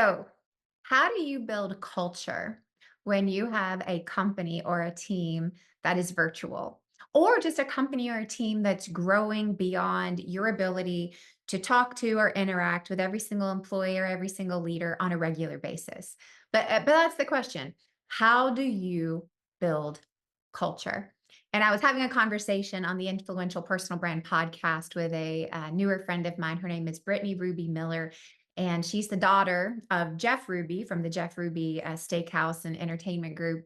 So, how do you build culture when you have a company or a team that is virtual, or just a company or a team that's growing beyond your ability to talk to or interact with every single employee or every single leader on a regular basis? But that's the question. How do you build culture? And I was having a conversation on the Influential Personal Brand podcast with a newer friend of mine. Her name is Brittany Ruby Miller, and she's the daughter of Jeff Ruby from the Jeff Ruby Steakhouse and Entertainment Group.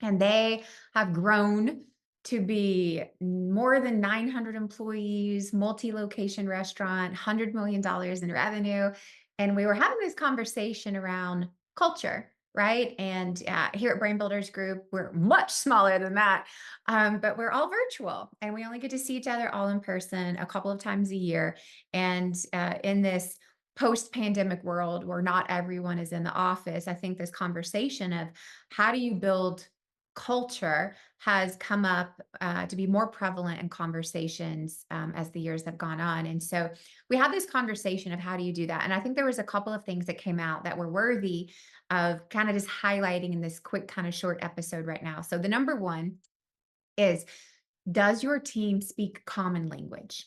And they have grown to be more than 900 employees, multi location restaurant, $100 million in revenue. And we were having this conversation around culture. Right. And here at Brain Builders Group, we're much smaller than that, but we're all virtual and we only get to see each other all in person a couple of times a year. And in this post pandemic world where not everyone is in the office, I think this conversation of how do you build culture has come up to be more prevalent in conversations as the years have gone on. And so we have this conversation of how do you do that? And I think there was a couple of things that came out that were worthy of kind of just highlighting in this quick, kind of short episode right now. So the number one is, does your team speak common language?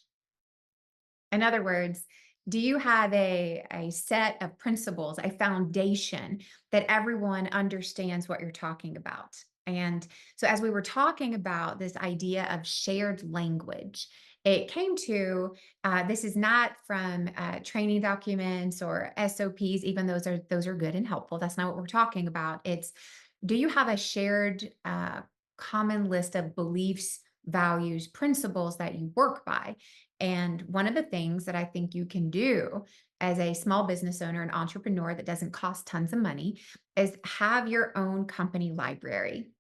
In other words, do you have a set of principles, a foundation that everyone understands what you're talking about? And so, as we were talking about this idea of shared language, it came to this is not from training documents or SOPs, even those are good and helpful. That's not what we're talking about. It's, do you have a shared common list of beliefs, values, principles that you work by? And one of the things that I think you can do as a small business owner, an entrepreneur that doesn't cost tons of money, is have your own company library.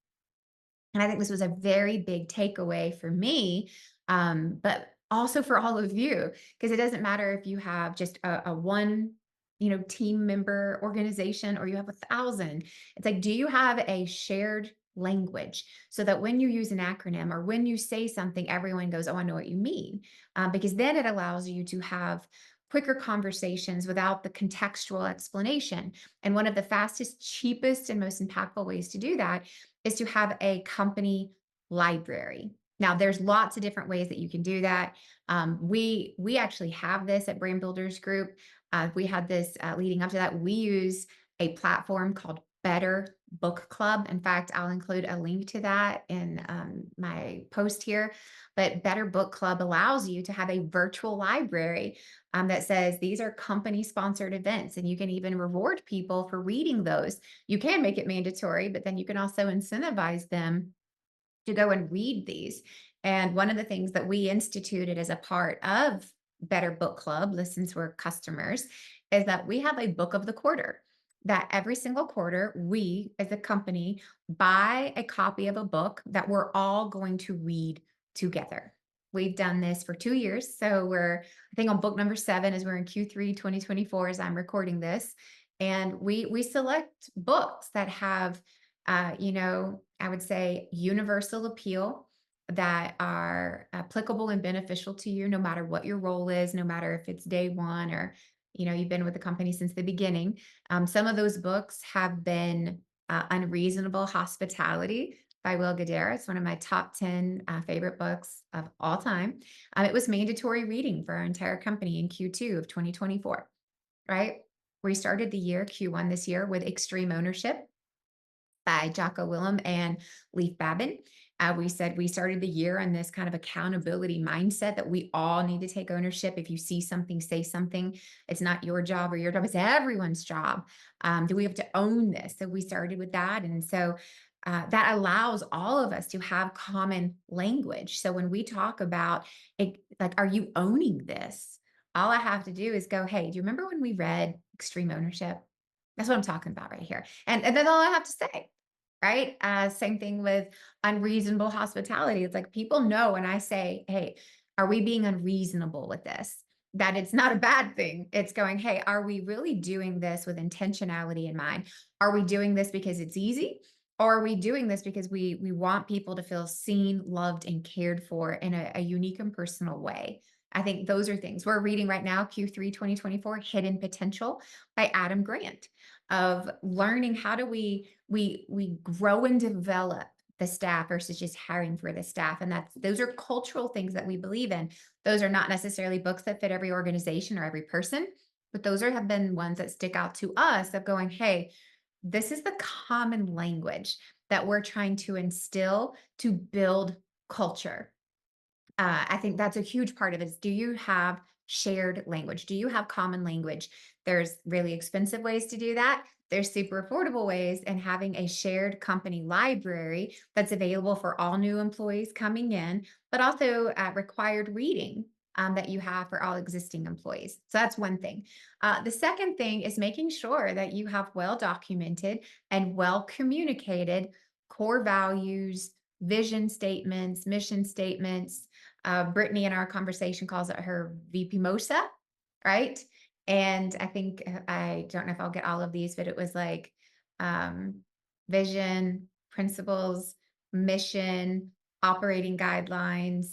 And I think this was a very big takeaway for me, but also for all of you, because it doesn't matter if you have just a one, team member organization or you have 1,000. It's like, do you have a shared language so that when you use an acronym or when you say something, everyone goes, "Oh, I know what you mean," because then it allows you to have quicker conversations without the contextual explanation. And one of the fastest, cheapest, and most impactful ways to do that is to have a company library. Now, there's lots of different ways that you can do that. We actually have this at Brand Builders Group. We had this leading up to that. We use a platform called Better Book Club. In fact, I'll include a link to that in my post here. But Better Book Club allows you to have a virtual library that says these are company sponsored events, and you can even reward people for reading those. You can make it mandatory, but then you can also incentivize them to go and read these. And one of the things that we instituted as a part of Better Book Club, since we're customers, is that we have a book of the quarter. That every single quarter, we as a company buy a copy of a book that we're all going to read together. We've done this for 2 years. So I think, on book number 7 as we're in Q3 2024 as I'm recording this. And we select books that have I would say universal appeal, that are applicable and beneficial to you no matter what your role is, no matter if it's day one or you've been with the company since the beginning. Some of those books have been Unreasonable Hospitality by Will Guidara. It's one of my top 10 favorite books of all time. It was mandatory reading for our entire company in Q2 of 2024, right? We started the year, Q1 this year, with Extreme Ownership by Jocko Willem and Leif Babin. We said we started the year on this kind of accountability mindset that we all need to take ownership. If you see something, say something. It's not your job or your job, it's everyone's job. Do we have to own this? So we started with that. And so that allows all of us to have common language. So when we talk about it, like, are you owning this? All I have to do is go, hey, do you remember when we read Extreme Ownership? That's what I'm talking about right here. And that's all I have to say. Right. Same thing with Unreasonable Hospitality. It's like, people know when I say, hey, are we being unreasonable with this? That it's not a bad thing. It's going, hey, are we really doing this with intentionality in mind? Are we doing this because it's easy? Or are we doing this because we want people to feel seen, loved, and cared for in a unique and personal way? I think those are things we're reading right now, Q3 2024, Hidden Potential by Adam Grant, of learning how do we grow and develop the staff versus just hiring for the staff. And those are cultural things that we believe in. Those are not necessarily books that fit every organization or every person, but those have been ones that stick out to us of going, hey, this is the common language that we're trying to instill to build culture. I think that's a huge part of it is, do you have shared language? Do you have common language? There's really expensive ways to do that. There's super affordable ways, and having a shared company library that's available for all new employees coming in, but also required reading that you have for all existing employees. So that's one thing. The second thing is making sure that you have well documented and well communicated core values, vision statements, mission statements. Brittany in our conversation calls it her VP MOSA, right? And I think I don't know if I'll get all of these, but it was like um, vision, principles, mission, operating guidelines,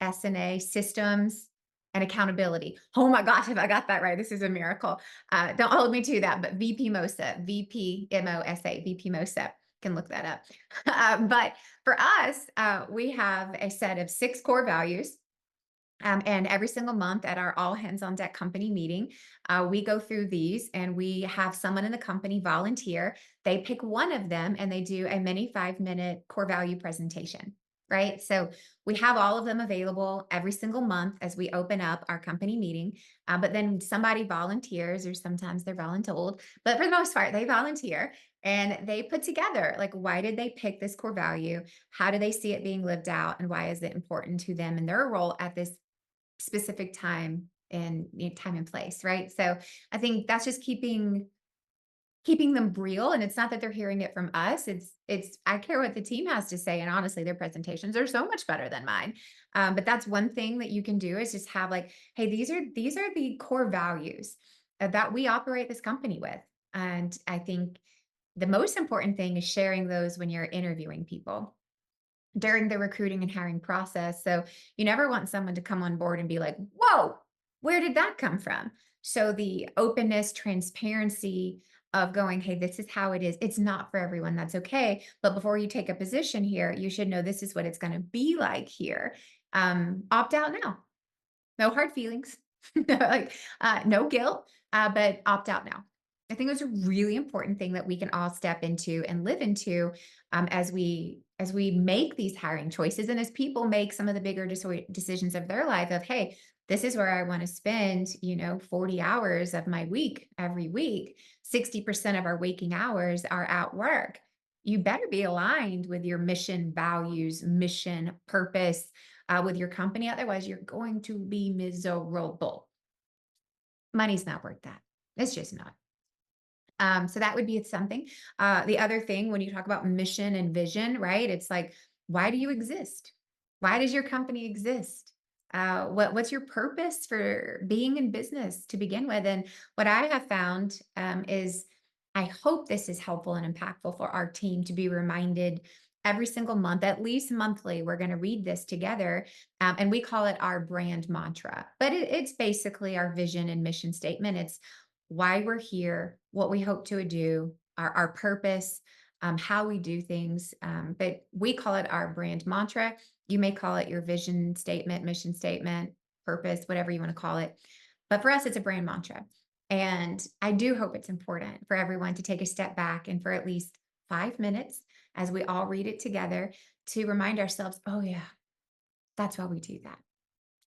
S&A, systems, and accountability. Oh my gosh, if I got that right, this is a miracle. Don't hold me to that, but VP MOSA, VP MOSA, VP MOSA. Can look that up. But for us, we have a set of 6 core values. And every single month at our all hands on deck company meeting, we go through these and we have someone in the company volunteer. They pick one of them and they do a mini 5-minute core value presentation. Right. So we have all of them available every single month as we open up our company meeting. But then somebody volunteers, or sometimes they're voluntold, but for the most part, they volunteer and they put together like, why did they pick this core value? How do they see it being lived out? And why is it important to them and their role at this specific time and time and place, right? So I think that's just keeping them real. And it's not that they're hearing it from us. It's I care what the team has to say. And honestly, their presentations are so much better than mine. But that's one thing that you can do is just have like, hey, these are the core values that we operate this company with. And I think the most important thing is sharing those when you're interviewing people during the recruiting and hiring process. So you never want someone to come on board and be like, whoa, where did that come from? So the openness, transparency of going, hey, this is how it is. It's not for everyone. That's okay. But before you take a position here, you should know this is what it's going to be like here. Opt out now. No hard feelings, like, no guilt, but opt out now. I think it's a really important thing that we can all step into and live into, as we make these hiring choices and as people make some of the bigger decisions of their life of, hey, this is where I want to spend, 40 hours of my week every week. 60% of our waking hours are at work. You better be aligned with your mission, values, mission, purpose, with your company. Otherwise, you're going to be miserable. Money's not worth that. It's just not. So that would be something. The other thing, when you talk about mission and vision, right? It's like, why do you exist? Why does your company exist? What's your purpose for being in business to begin with? And what I have found is, I hope this is helpful and impactful for our team to be reminded every single month, at least monthly. We're going to read this together, and we call it our brand mantra. But it's basically our vision and mission statement. It's why we're here, what we hope to do, our purpose, how we do things. But we call it our brand mantra. You may call it your vision statement, mission statement, purpose, whatever you want to call it. But for us, it's a brand mantra. And I do hope it's important for everyone to take a step back and for at least 5 minutes as we all read it together to remind ourselves, oh, yeah, that's why we do that.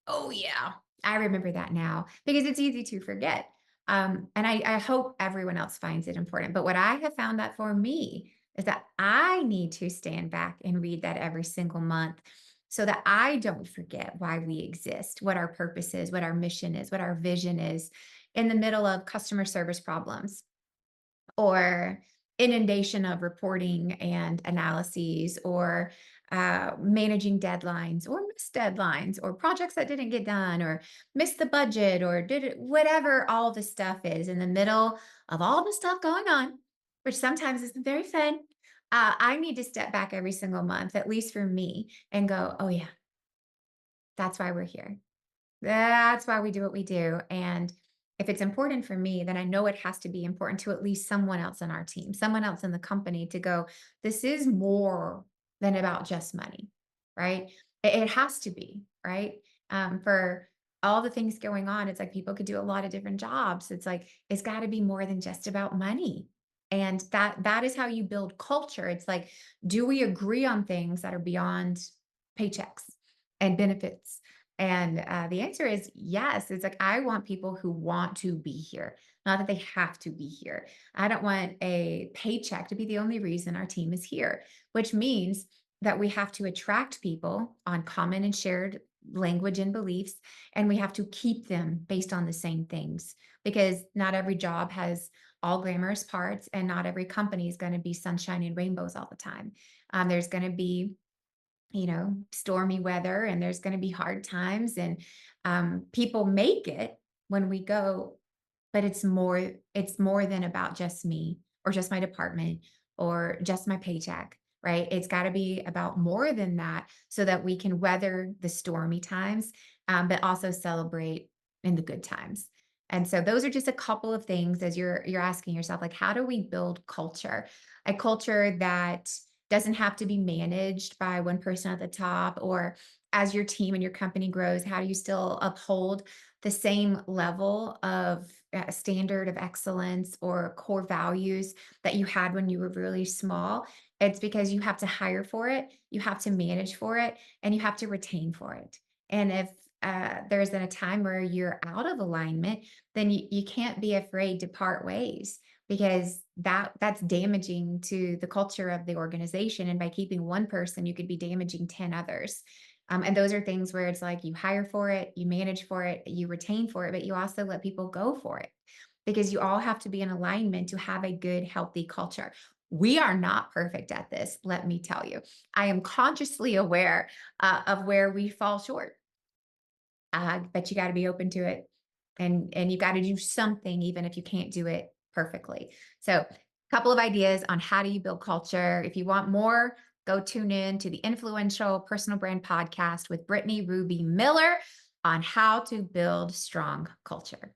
Oh, yeah. I remember that now because it's easy to forget. And I hope everyone else finds it important. But what I have found that for me is that I need to stand back and read that every single month so that I don't forget why we exist, what our purpose is, what our mission is, what our vision is in the middle of customer service problems or inundation of reporting and analyses or managing deadlines or missed deadlines or projects that didn't get done or missed the budget or did it, whatever all the stuff is in the middle of all the stuff going on, which sometimes isn't very fun. I need to step back every single month, at least for me, and go, oh, yeah, That's why we're here. That's why we do what we do. And if it's important for me, then I know it has to be important to at least someone else in our team, someone else in the company to go, this is more than about just money, right? It has to be, right? For all the things going on, it's like people could do a lot of different jobs. It's like, it's got to be more than just about money. And that is how you build culture. It's like, do we agree on things that are beyond paychecks and benefits? And the answer is yes. It's like, I want people who want to be here, not that they have to be here. I don't want a paycheck to be the only reason our team is here, which means that we have to attract people on common and shared language and beliefs, and we have to keep them based on the same things because not every job has all glamorous parts, and not every company is going to be sunshine and rainbows all the time. There's going to be stormy weather and there's going to be hard times and people make it when we go, but it's more than about just me or just my department or just my paycheck, right? It's got to be about more than that so that we can weather the stormy times, but also celebrate in the good times. And so those are just a couple of things as you're asking yourself, like, how do we build culture? A culture that doesn't have to be managed by one person at the top, or as your team and your company grows, how do you still uphold the same level of standard of excellence or core values that you had when you were really small? It's because you have to hire for it, you have to manage for it, and you have to retain for it. And if there's been a time where you're out of alignment, then you can't be afraid to part ways because that's damaging to the culture of the organization. And by keeping one person, you could be damaging 10 others. And those are things where it's like you hire for it, you manage for it, you retain for it, but you also let people go for it because you all have to be in alignment to have a good, healthy culture. We are not perfect at this, let me tell you. I am consciously aware of where we fall short, but you got to be open to it, and you got to do something even if you can't do it perfectly. So, a couple of ideas on how do you build culture. If you want more, go tune in to the Influential Personal Brand Podcast with Brittany Ruby Miller on how to build strong culture.